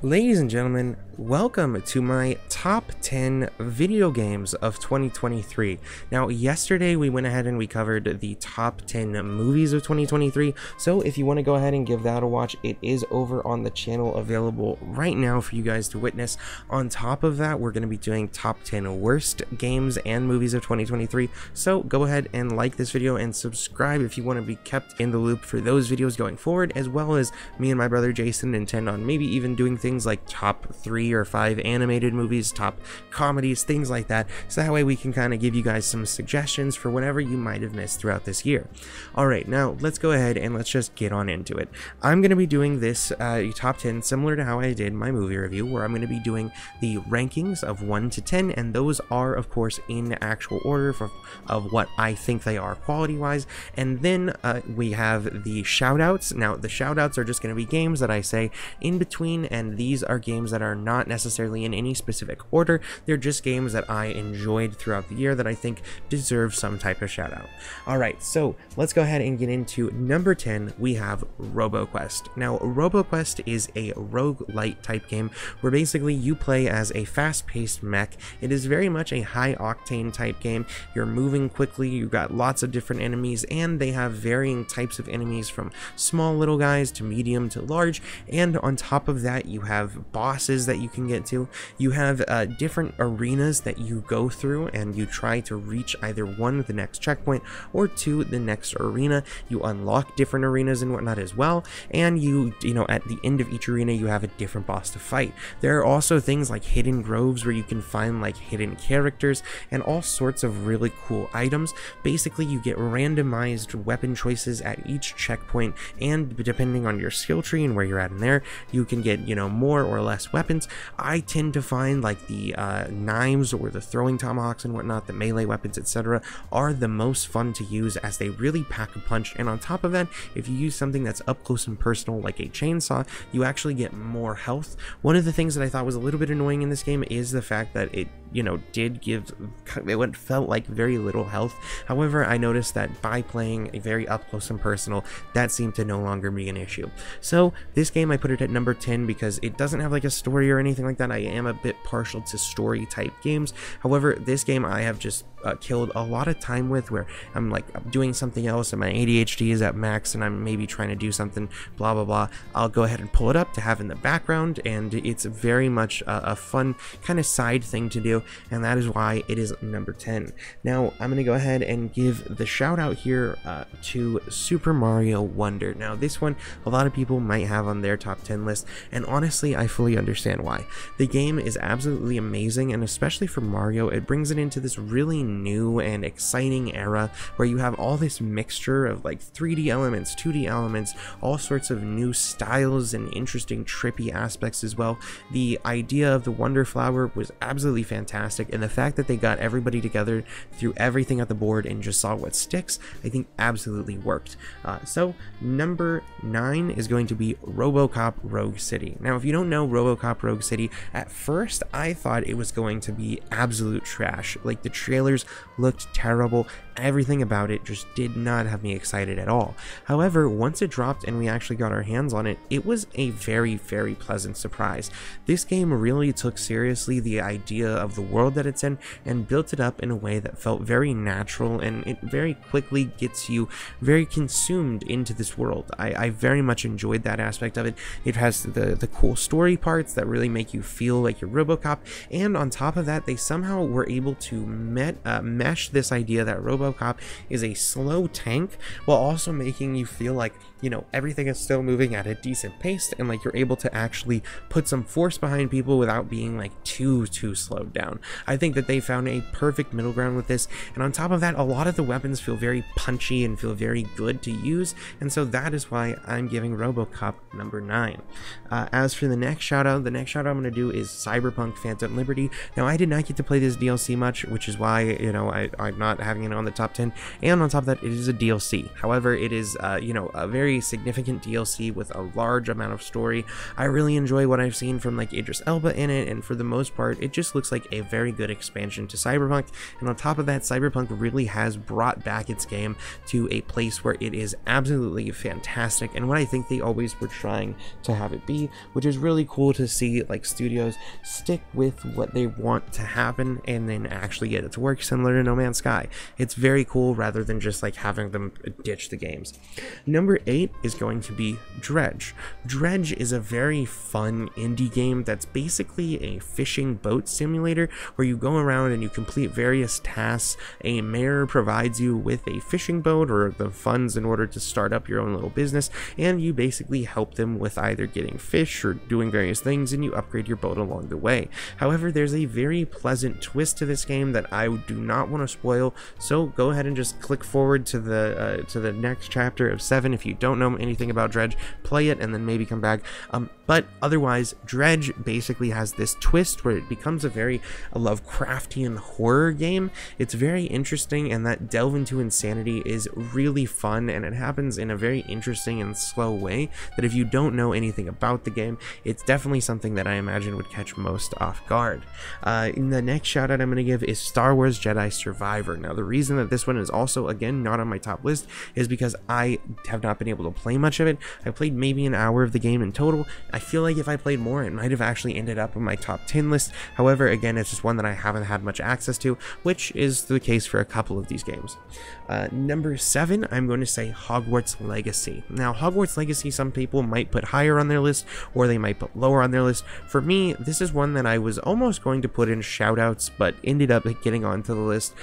Ladies and gentlemen, welcome to my top 10 video games of 2023. Now, yesterday we went ahead and we covered the top 10 movies of 2023, so if you want to go ahead and give that a watch, it is over on the channel available right now for you guys to witness. On top of that, we're going to be doing top 10 worst games and movies of 2023, so go ahead and like this video and subscribe if you want to be kept in the loop for those videos going forward, as well as me and my brother Jason intend on maybe even doing things like top 3 or 5 animated movies, top comedies, things like that, so that way we can kind of give you guys some suggestions for whatever you might have missed throughout this year. Alright, now let's go ahead and let's just get on into it. I'm going to be doing this top 10 similar to how I did my movie review, where I'm going to be doing the rankings of 1 to 10, and those are of course in actual order of what I think they are quality wise, and then we have the shoutouts. Now the shoutouts are just going to be games that I say in between, and these are games that are not necessarily in any specific order. They're just games that I enjoyed throughout the year that I think deserve some type of shout out. Alright, so let's go ahead and get into number 10. We have RoboQuest. Now RoboQuest is a roguelite type game where basically you play as a fast-paced mech. It is very much a high-octane type game. You're moving quickly, you've got lots of different enemies, and they have varying types of enemies from small little guys to medium to large, and on top of that you have bosses that you can get to. You have different arenas that you go through, and you try to reach either one, the next checkpoint, or two, the next arena. You unlock different arenas and whatnot as well, and you know, at the end of each arena you have a different boss to fight. There are also things like hidden groves where you can find like hidden characters and all sorts of really cool items. Basically you get randomized weapon choices at each checkpoint, and depending on your skill tree and where you're at in there, you can get, you know, more or less weapons. I tend to find like the knives or the throwing tomahawks and whatnot, the melee weapons, etc., are the most fun to use as they really pack a punch. And on top of that, if you use something that's up close and personal like a chainsaw, you actually get more health. One of the things that I thought was a little bit annoying in this game is the fact that it, you know, did give what felt like very little health. However, I noticed that by playing a very up close and personal, that seemed to no longer be an issue. So this game I put it at number 10 because it doesn't have like a story or anything like that. I am a bit partial to story type games. However, this game I have just killed a lot of time with, where I'm like doing something else and my ADHD is at max and I'm maybe trying to do something blah blah blah. I'll go ahead and pull it up to have in the background, and it's very much a fun kind of side thing to do, and that is why it is number 10. Now I'm going to go ahead and give the shout out here to Super Mario Wonder. Now this one a lot of people might have on their top 10 list, and honestly I fully understand why. The game is absolutely amazing, and especially for Mario, it brings it into this really new and exciting era where you have all this mixture of like 3D elements, 2D elements, all sorts of new styles and interesting trippy aspects as well. The idea of the Wonder Flower was absolutely fantastic, and the fact that they got everybody together, threw everything at the board, and just saw what sticks, I think absolutely worked. So number 9 is going to be RoboCop Rogue City. Now if you don't know RoboCop Rogue City, at first I thought it was going to be absolute trash. Like the trailers looked terrible, everything about it just did not have me excited at all. However, once it dropped and we actually got our hands on it, it was a very pleasant surprise. This game really took seriously the idea of the world that it's in and built it up in a way that felt very natural, and it very quickly gets you very consumed into this world. I very much enjoyed that aspect of it. It has the cool story parts that really make you feel like you're RoboCop, and on top of that they somehow were able to mesh this idea that RoboCop is a slow tank while also making you feel like, you know, everything is still moving at a decent pace, and like you're able to actually put some force behind people without being like too slowed down. I think that they found a perfect middle ground with this, and on top of that a lot of the weapons feel very punchy and feel very good to use, and so that is why I'm giving RoboCop number 9. As for the next shout out I'm going to do is Cyberpunk Phantom Liberty. Now I did not get to play this DLC much, which is why, you know, I'm not having it on the top 10, and on top of that it is a DLC. However, it is you know, a very significant DLC with a large amount of story. I really enjoy what I've seen from like Idris Elba in it, and for the most part it just looks like a very good expansion to Cyberpunk, and on top of that Cyberpunk really has brought back its game to a place where it is absolutely fantastic, and what I think they always were trying to have it be, which which is really cool to see like studios stick with what they want to happen and then actually get it to work, similar to No Man's Sky. It's very cool rather than just like having them ditch the games. Number 8 is going to be Dredge. Dredge is a very fun indie game that's basically a fishing boat simulator where you go around and you complete various tasks. A mayor provides you with a fishing boat or the funds in order to start up your own little business, and you basically help them with either getting fish or doing various things, and you upgrade your boat along the way. However, there's a very pleasant twist to this game that I do not want to spoil, so go ahead and just click forward to the next chapter of 7 if you don't know anything about Dredge. Play it and then maybe come back. But otherwise, Dredge basically has this twist where it becomes a very Lovecraftian horror game. It's very interesting, and that delve into insanity is really fun, and it happens in a very interesting and slow way that if you don't know anything about the game, it's definitely something that I imagine would catch most off guard. In the next shout out I'm going to give is Star Wars Jedi Survivor. Now, the reason that this one is also, again, not on my top list is because I have not been able to play much of it. I played maybe an hour of the game in total. I feel like if I played more, it might have actually ended up on my top 10 list. However, again, it's just one that I haven't had much access to, which is the case for a couple of these games. Number 7, I'm going to say Hogwarts Legacy. Now, Hogwarts Legacy, some people might put higher on their list, or they might put lower on their list. For me, this is one that I was almost going to put in shoutouts, but ended up getting onto the list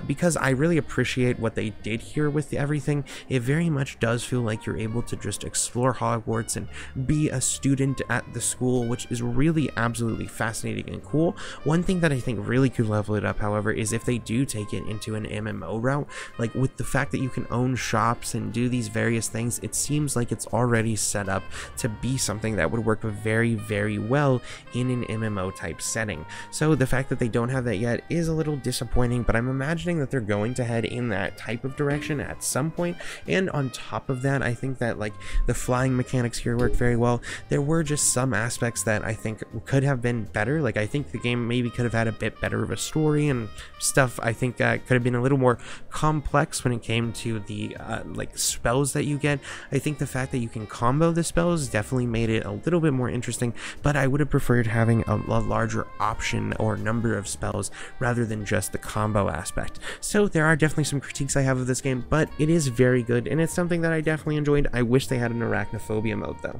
because I really appreciate what they did here with everything. It very much does feel like you're able to just explore Hogwarts and be a student at the school, which is really absolutely fascinating and cool. One thing that I think really could level it up, however, is if they do take it into an MMO route. Like, with the fact that you can own shops and do these various things, it seems like it's already set up to be something that would work very, very well in an MMO type setting. So the fact that they don't have that yet is a little disappointing, but I'm imagining that they're going to head in that type of direction at some point. And on top of that, I think that like the flying mechanics here work very well. There were just some aspects that I think could have been better. Like, I think the game maybe could have had a bit better of a story and stuff. I think could have been a little more complex when it came to the like spells that you get. I think the fact that you can combo the spells definitely made it a little bit more interesting, but I would have preferred having a larger option or number of spells rather than just the combo aspect. So there are definitely some critiques I have of this game, but it is very good, and it's something that I definitely enjoyed. I wish they had an arachnophobia mode though.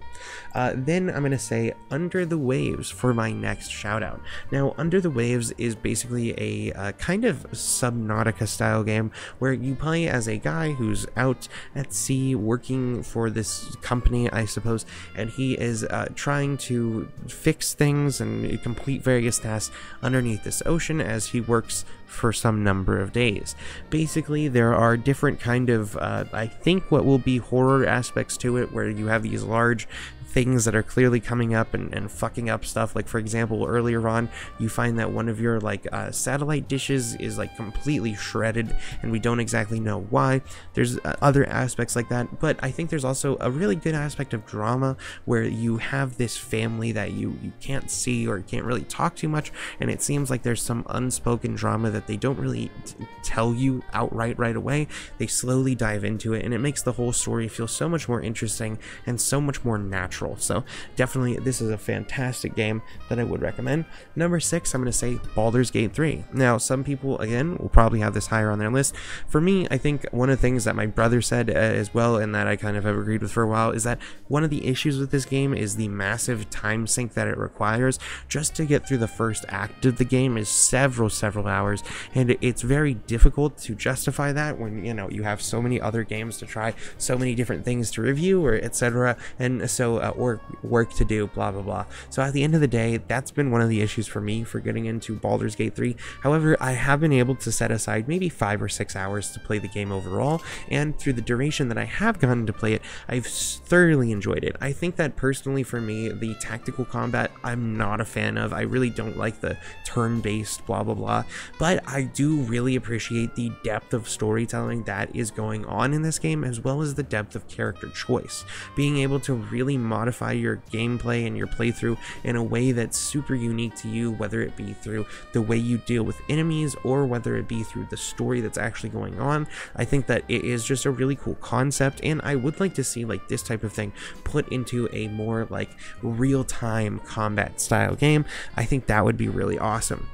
Then I'm going to say Under the Waves for my next shout out. Now, Under the Waves is basically a kind of Subnautica style game where you play as a guy who's out at sea working for this company, I suppose, and he is trying to fix things and complete various tasks underneath this ocean as he works for some number of days. Basically, there are different kind of I think what will be horror aspects to it, where you have these large things that are clearly coming up and fucking up stuff. Like, for example, earlier on you find that one of your like satellite dishes is like completely shredded, and we don't exactly know why. There's other aspects like that, but I think there's also a really good aspect of drama where you have this family that you can't see or can't really talk too much, and it seems like there's some unspoken drama that they don't really tell you outright right away. They slowly dive into it, and it makes the whole story feel so much more interesting and so much more natural. So definitely this is a fantastic game that I would recommend. Number 6, I'm going to say Baldur's Gate 3. Now, some people again will probably have this higher on their list. For me, I think one of the things that my brother said as well, and that I kind of have agreed with for a while, is that one of the issues with this game is the massive time sink that it requires. Just to get through the first act of the game is several hours, and it's very difficult to justify that when, you know, you have so many other games to try, so many different things to review, or etc., and so or work to do, blah blah blah. So at the end of the day, that's been one of the issues for me for getting into Baldur's Gate 3. However, I have been able to set aside maybe 5 or 6 hours to play the game overall, and through the duration that I have gotten to play it, I've thoroughly enjoyed it. I think that personally for me, the tactical combat I'm not a fan of. I really don't like the turn-based blah blah blah, but I do really appreciate the depth of storytelling that is going on in this game, as well as the depth of character choice. Being able to really modify your gameplay and your playthrough in a way that's super unique to you, whether it be through the way you deal with enemies or whether it be through the story that's actually going on. I think that it is just a really cool concept, and I would like to see like this type of thing put into a more like real-time combat style game. I think that would be really awesome.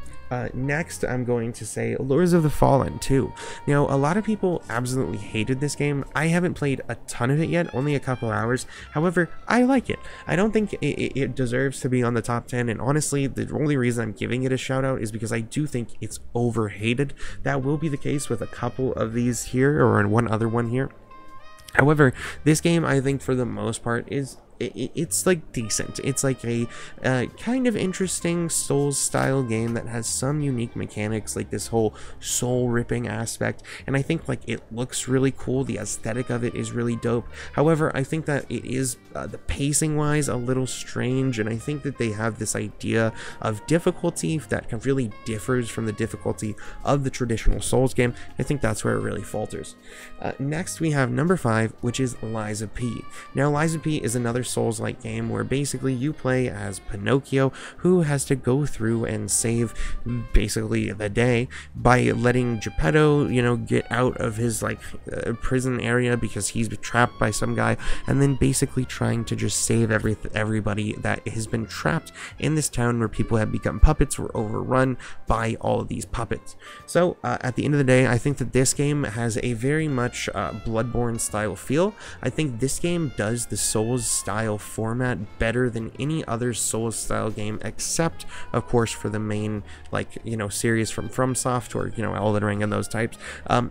Next, I'm going to say Lords of the Fallen 2. Now, a lot of people absolutely hated this game. I haven't played a ton of it yet, only a couple hours. However, I like it. I don't think it deserves to be on the top 10, and honestly, the only reason I'm giving it a shout out is because I do think it's overhated. That will be the case with a couple of these here, or in one other one here. However, this game, I think for the most part, it's like decent. It's like a kind of interesting Souls style game that has some unique mechanics, like this whole soul ripping aspect, and I think like it looks really cool. The aesthetic of it is really dope. However, I think that it is the pacing wise a little strange, and I think that they have this idea of difficulty that really differs from the difficulty of the traditional Souls game. I think that's where it really falters. Next we have number 5, which is Lies of P. Now Lies of P is another Souls-like game where basically you play as Pinocchio, who has to go through and save basically the day by letting Geppetto, you know, get out of his like prison area because he's been trapped by some guy, and then basically trying to just save everybody that has been trapped in this town where people have become puppets or overrun by all of these puppets. So at the end of the day, I think that this game has a very much Bloodborne style feel. I think this game does the Souls style format better than any other Souls style game, except of course for the main, like, you know, series from FromSoft, or, you know, Elden Ring and those types.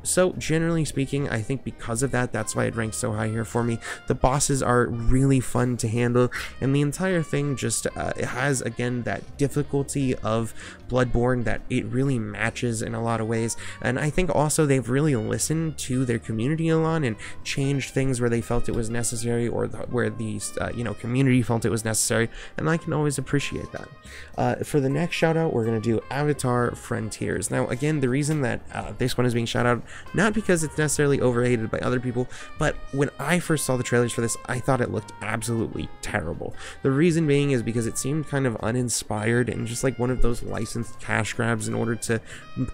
So generally speaking, I think because of that, that's why it ranks so high here for me. The bosses are really fun to handle, and the entire thing just it has again that difficulty of Bloodborne that it really matches in a lot of ways. And I think also they've really listened to their community a lot and changed things where they felt it was necessary, or where these you know, community felt it was necessary, and I can always appreciate that. For the next shout out, we're going to do Avatar Frontiers. Now again, the reason that this one is being shout out, not because it's necessarily overrated by other people, but when I first saw the trailers for this, I thought it looked absolutely terrible. The reason being is because it seemed kind of uninspired and just like one of those licensed cash grabs in order to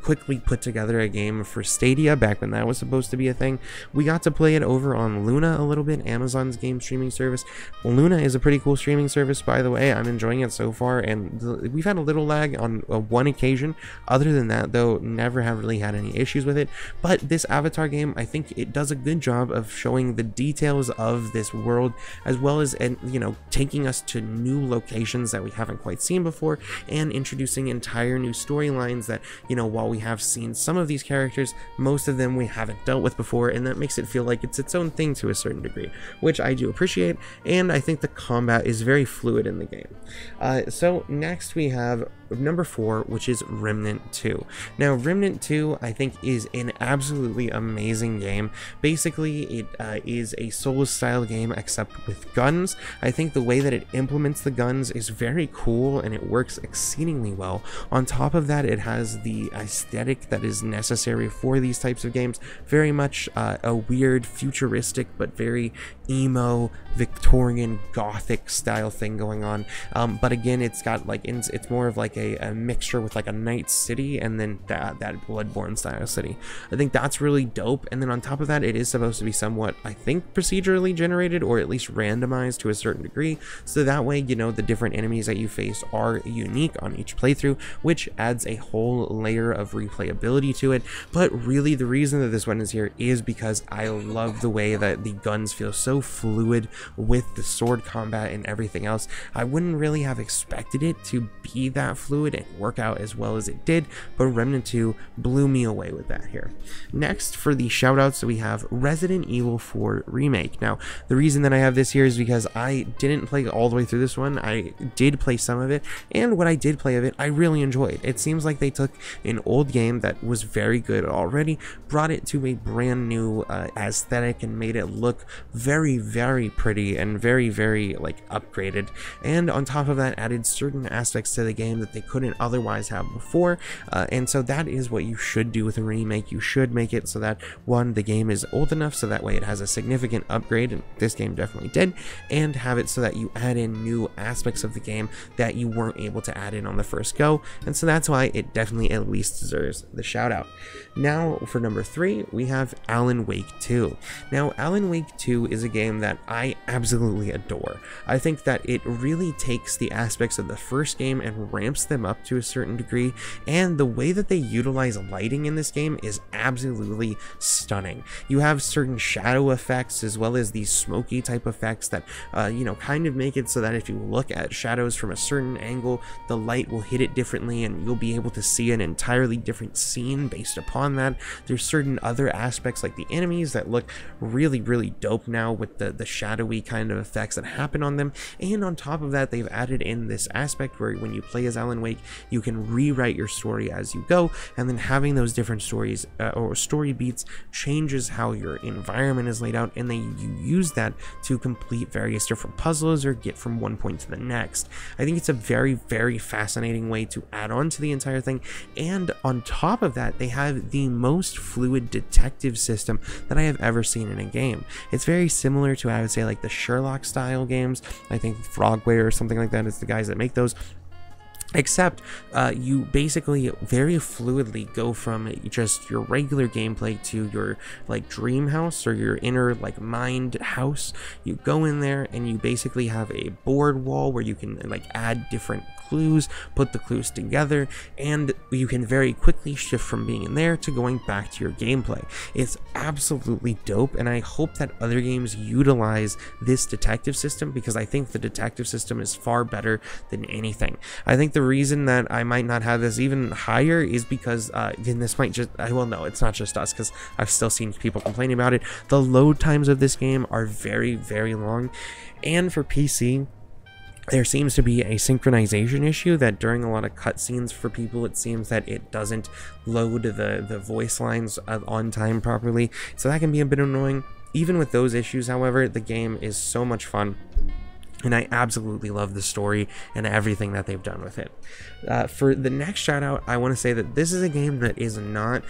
quickly put together a game for Stadia back when that was supposed to be a thing. We got to play it over on Luna a little bit, Amazon's game streaming service. Luna is a pretty cool streaming service, by the way. I'm enjoying it so far, and we've had a little lag on one occasion. Other than that, though, never have really had any issues with it. But this Avatar game, I think it does a good job of showing the details of this world, as well as, and you know, taking us to new locations that we haven't quite seen before, and introducing entire new storylines that, you know, while we have seen some of these characters, most of them we haven't dealt with before, and that makes it feel like it's its own thing to a certain degree, which I do appreciate. And I think the combat is very fluid in the game. So next we have number 4, which is Remnant 2. Now Remnant 2 I think is an absolutely amazing game. Basically it is a Souls style game except with guns. I think the way that it implements the guns is very cool and it works exceedingly well. On top of that, it has the aesthetic that is necessary for these types of games. Very much a weird futuristic but very emo Victorian Gothic style thing going on, but again it's got like it's more of like a mixture with like a night city and then that Bloodborne style city. I think that's really dope. And then on top of that, it is supposed to be somewhat, I think, procedurally generated, or at least randomized to a certain degree, so that way, you know, the different enemies that you face are unique on each playthrough, which adds a whole layer of replayability to it. But really the reason that this one is here is because I love the way that the guns feel so fluid with the sword combat and everything else. I wouldn't really have expected it to be that fluid and work out as well as it did, but Remnant 2 blew me away with that here. Next, for the shoutouts, we have Resident Evil 4 Remake. Now, the reason that I have this here is because I didn't play all the way through this one. I did play some of it, and what I did play of it, I really enjoyed. It seems like they took an old game that was very good already, brought it to a brand new aesthetic, and made it look very, very pretty and very like upgraded, and on top of that added certain aspects to the game that they couldn't otherwise have before. And so that is what you should do with a remake. You should make it so that, one, the game is old enough so that way it has a significant upgrade, and this game definitely did, and have it so that you add in new aspects of the game that you weren't able to add in on the first go. And so that's why it definitely at least deserves the shout out. Now for number 3, we have Alan Wake 2. Now Alan Wake 2 is a game that I absolutely adore. I think that it really takes the aspects of the first game and ramps them up to a certain degree, and the way that they utilize lighting in this game is absolutely stunning. You have certain shadow effects as well as these smoky type effects that you know, kind of make it so that if you look at shadows from a certain angle, the light will hit it differently and you'll be able to see an entirely different scene based upon that. There's certain other aspects like the enemies that look really dope now with the shadowy kind of effects that happen on them, and on top of that they've added in this aspect where when you play as Alan Wake you can rewrite your story as you go, and then having those different stories or story beats changes how your environment is laid out, and then you use that to complete various different puzzles or get from one point to the next. I think it's a very fascinating way to add on to the entire thing, and on top of that they have the most fluid detective system that I have ever seen in a game. It's very similar to, I would say, like the Sherlock style games. I think Frogware or something like that is the guys that make those. Except you basically very fluidly go from just your regular gameplay to your like dream house or your inner like mind house. You go in there and you basically have a board wall where you can like add different clues, put the clues together, and you can very quickly shift from being in there to going back to your gameplay. It's absolutely dope, and I hope that other games utilize this detective system, because I think the detective system is far better than anything. I think the reason that I might not have this even higher is because then this might just, well, no, it's not just us, because I've still seen people complaining about it. The load times of this game are very long, and for PC there seems to be a synchronization issue that during a lot of cutscenes for people it seems that it doesn't load the voice lines on time properly, so that can be a bit annoying. Even with those issues, however, the game is so much fun, and I absolutely love the story and everything that they've done with it. For the next shout out, I want to say that this is a game that is not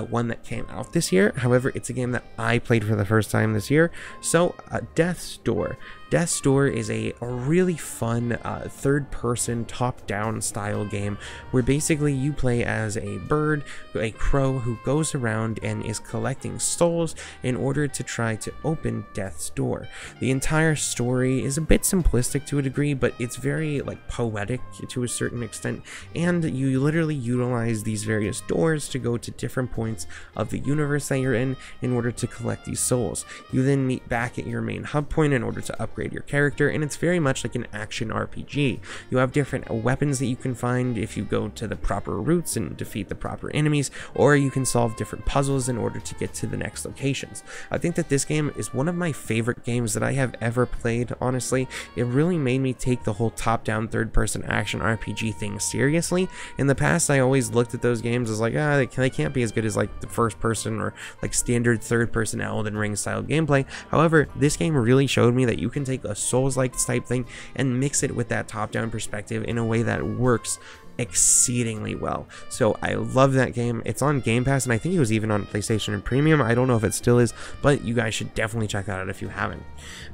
one that came out this year. However, it's a game that I played for the first time this year. So Death's Door. Death's Door is a really fun third-person top-down style game where basically you play as a bird, a crow, who goes around and is collecting souls in order to try to open Death's Door. The entire story is a bit simplistic to a degree, but it's very like poetic to a certain extent, and you literally utilize these various doors to go to different points of the universe that you're in order to collect these souls. You then meet back at your main hub point in order to upgrade your character, and it's very much like an action RPG. You have different weapons that you can find if you go to the proper routes and defeat the proper enemies, or you can solve different puzzles in order to get to the next locations. I think that this game is one of my favorite games that I have ever played, honestly. It really made me take the whole top-down third-person action RPG thing seriously. In the past, I always looked at those games as like, they can't be as good as like the first-person or like standard third-person Elden Ring style gameplay. However, this game really showed me that you can take a Souls-like type thing and mix it with that top-down perspective in a way that works exceedingly well. So I love that game. It's on Game Pass, and I think it was even on PlayStation and Premium. I don't know if it still is, but you guys should definitely check that out if you haven't.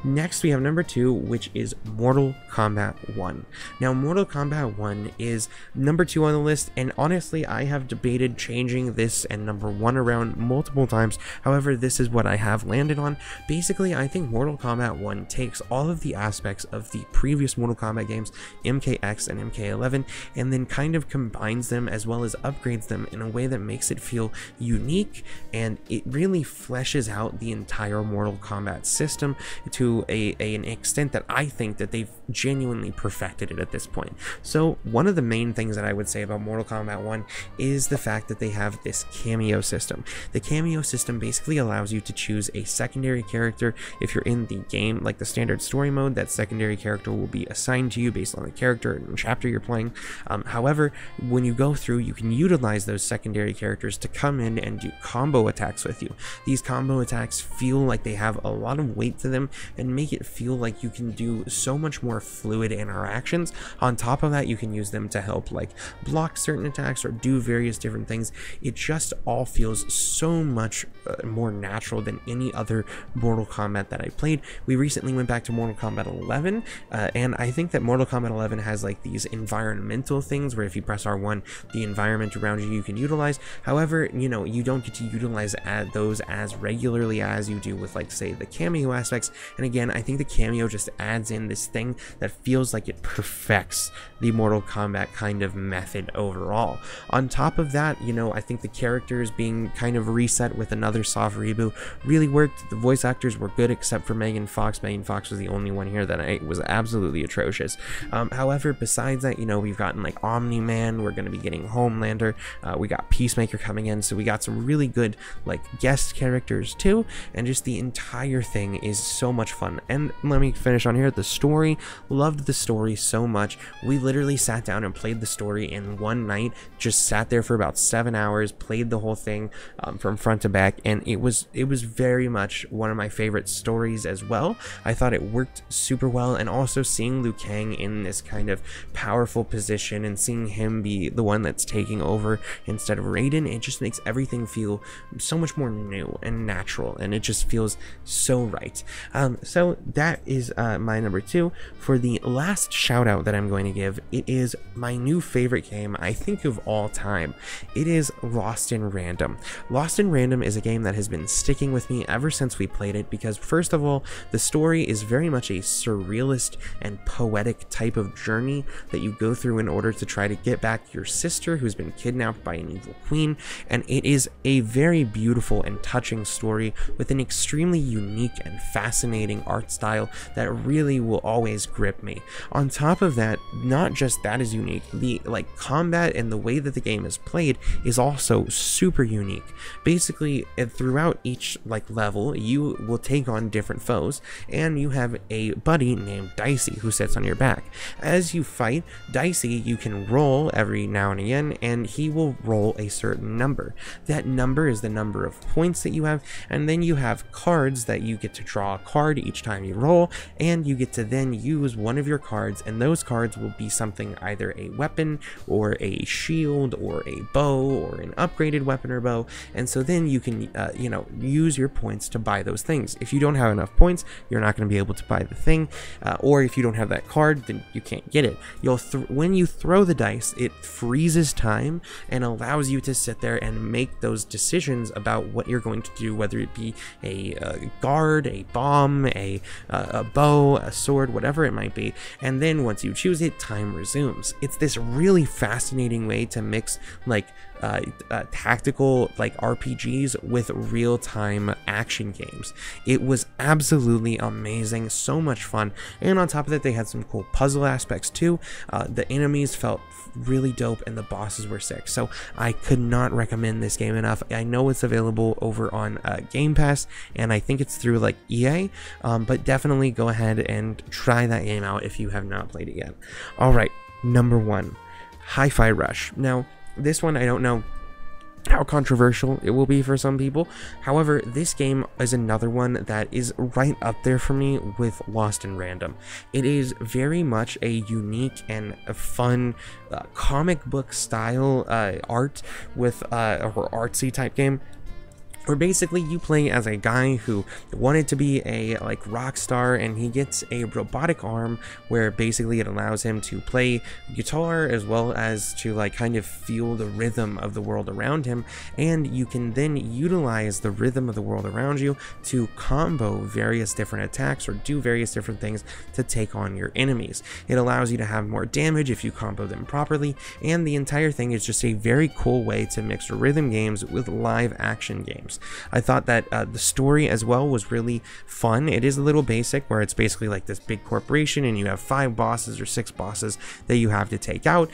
Next we have number 2, which is Mortal Kombat 1. Now Mortal Kombat 1 is number 2 on the list, and honestly I have debated changing this and number 1 around multiple times. However, this is what I have landed on. Basically, I think Mortal Kombat 1 takes all of the aspects of the previous Mortal Kombat games, MKX and MK11, and then kind of combines them as well as upgrades them in a way that makes it feel unique, and it really fleshes out the entire Mortal Kombat system to an extent that I think that they've genuinely perfected it at this point. So one of the main things that I would say about Mortal Kombat 1 is the fact that they have this cameo system. The cameo system basically allows you to choose a secondary character. If you're in the game, like the standard story mode, that secondary character will be assigned to you based on the character and chapter you're playing. However, when you go through, you can utilize those secondary characters to come in and do combo attacks with you. These combo attacks feel like they have a lot of weight to them and make it feel like you can do so much more fluid interactions. On top of that, you can use them to help like block certain attacks or do various different things. It just all feels so much more natural than any other Mortal Kombat that I played. We recently went back to Mortal Kombat 11, and I think that Mortal Kombat 11 has like these environmental things where if you press R1, the environment around you can utilize. However, you know, you don't get to utilize those as regularly as you do with, like, say, the cameo aspects. And again, I think the cameo just adds in this thing that feels like it perfects the Mortal Kombat kind of method overall. On top of that, you know, I think the characters being kind of reset with another soft reboot really worked. The voice actors were good except for Megan Fox. Megan Fox was the only one here that was absolutely atrocious. However, besides that, you know, we've gotten like Omni-Man, we're going to be getting Homelander, we got Peacemaker coming in, so we got some really good like guest characters too, and just the entire thing is so much fun. And let me finish on here. The story, loved the story so much. We literally sat down and played the story in one night, just sat there for about 7 hours, played the whole thing from front to back, and it was very much one of my favorite stories as well. I thought it worked super well, and also seeing Liu Kang in this kind of powerful position and seeing him be the one that's taking over instead of Raiden, it just makes everything feel so much more new and natural, and it just feels so right. So that is my number 2. For the last shout out that I'm going to give, it is my new favorite game, I think, of all time. It is Lost in Random. Lost in Random is a game that has been sticking with me ever since we played it, because first of all, the story is very much a surrealist and poetic type of journey that you go through in order to try to get back your sister who's been kidnapped by an evil queen, and it is a very beautiful and touching story with an extremely unique and fascinating art style that really will always grip me. On top of that, not just that is unique, the like combat and the way that the game is played is also super unique. Basically, throughout each like level, you will take on different foes, and you have a buddy named Dicey who sits on your back. As you fight Dicey, you can roll every now and again, and he will roll a certain number. That number is the number of points that you have, and then you have cards that you get to draw a card each time you roll, and you get to then use one of your cards, and those cards will be something, either a weapon or a shield or a bow or an upgraded weapon or bow, and so then you can you know, use your points to buy those things. If you don't have enough points, you're not going to be able to buy the thing, or if you don't have that card, then you can't get it. When you throw the dice, it freezes time and allows you to sit there and make those decisions about what you're going to do, whether it be a guard, a bomb, a bow, a sword, whatever it might be. And then once you choose it, time resumes. It's this really fascinating way to mix like tactical like RPGs with real-time action games. It was absolutely amazing, so much fun, and on top of that, they had some cool puzzle aspects too. The enemies felt really dope, and the bosses were sick, so I could not recommend this game enough. I know it's available over on Game Pass, and I think it's through like EA, but definitely go ahead and try that game out if you have not played it yet. Alright, number 1, Hi-Fi Rush. Now, this one, I don't know how controversial it will be for some people. However, this game is another one that is right up there for me with Lost in Random. It is very much a unique and a fun comic book style art with or artsy type game, where basically you play as a guy who wanted to be a like rock star, and he gets a robotic arm where basically it allows him to play guitar as well as to like kind of feel the rhythm of the world around him, and you can then utilize the rhythm of the world around you to combo various different attacks or do various different things to take on your enemies. It allows you to have more damage if you combo them properly, and the entire thing is just a very cool way to mix rhythm games with live action games. games. I thought that the story as well was really fun. It is a little basic, where it's basically like this big corporation and you have 5 bosses or 6 bosses that you have to take out.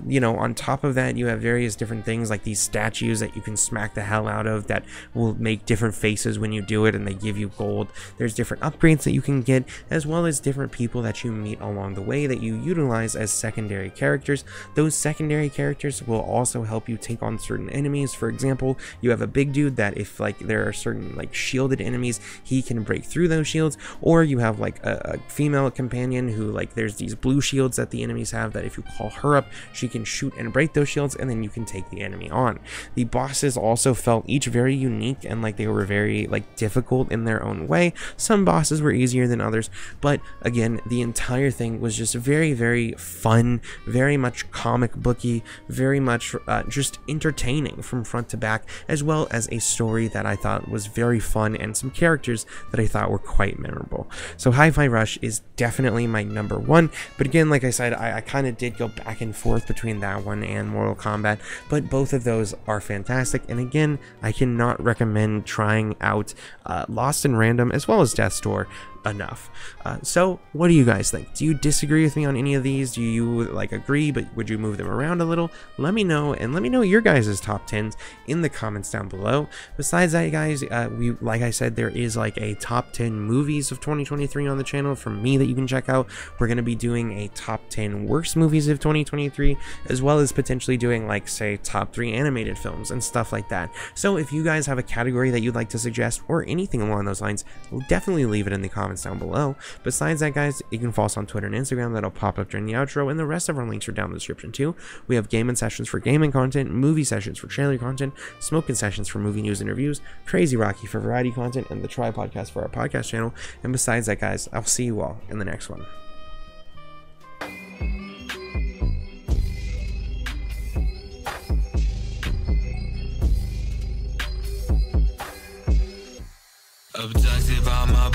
You know, on top of that, you have various different things like these statues that you can smack the hell out of that will make different faces when you do it, and they give you gold. There's different upgrades that you can get, as well as different people that you meet along the way that you utilize as secondary characters. Those secondary characters will also help you take on certain enemies. For example, you have a big dude that if like there are certain like shielded enemies, he can break through those shields, or you have like a female companion who, like, there's these blue shields that the enemies have that if you call her up, she can shoot and break those shields, and then you can take the enemy on. The bosses also felt each very unique, and like they were very like difficult in their own way. Some bosses were easier than others, but again, the entire thing was just very, very fun, very much comic booky, very much just entertaining from front to back, as well as a story that I thought was very fun and some characters that I thought were quite memorable. So Hi-Fi Rush is definitely my number 1, but again, like I said, I kind of did go back and forth between that one and Mortal Kombat, but both of those are fantastic, and again, I cannot recommend trying out Lost in Random as well as Death's Door enough. So what do you guys think? Do you disagree with me on any of these? Do you like agree, but would you move them around a little? Let me know, and let me know your guys' top 10s in the comments down below. Besides that, guys, like I said, there is like a top 10 movies of 2023 on the channel from me that you can check out. We're going to be doing a top 10 worst movies of 2023, as well as potentially doing like, say, top 3 animated films and stuff like that. So if you guys have a category that you'd like to suggest or anything along those lines, definitely leave it in the comments down below. Besides that, guys, you can follow us on Twitter and Instagram. That'll pop up during the outro, and the rest of our links are down in the description too. We have gaming sessions for gaming content, movie sessions for trailer content, smoking sessions for movie news and reviews, Crazy Rocky for variety content, and the Try Podcast for our podcast channel. And besides that, guys, I'll see you all in the next one. Abducted by my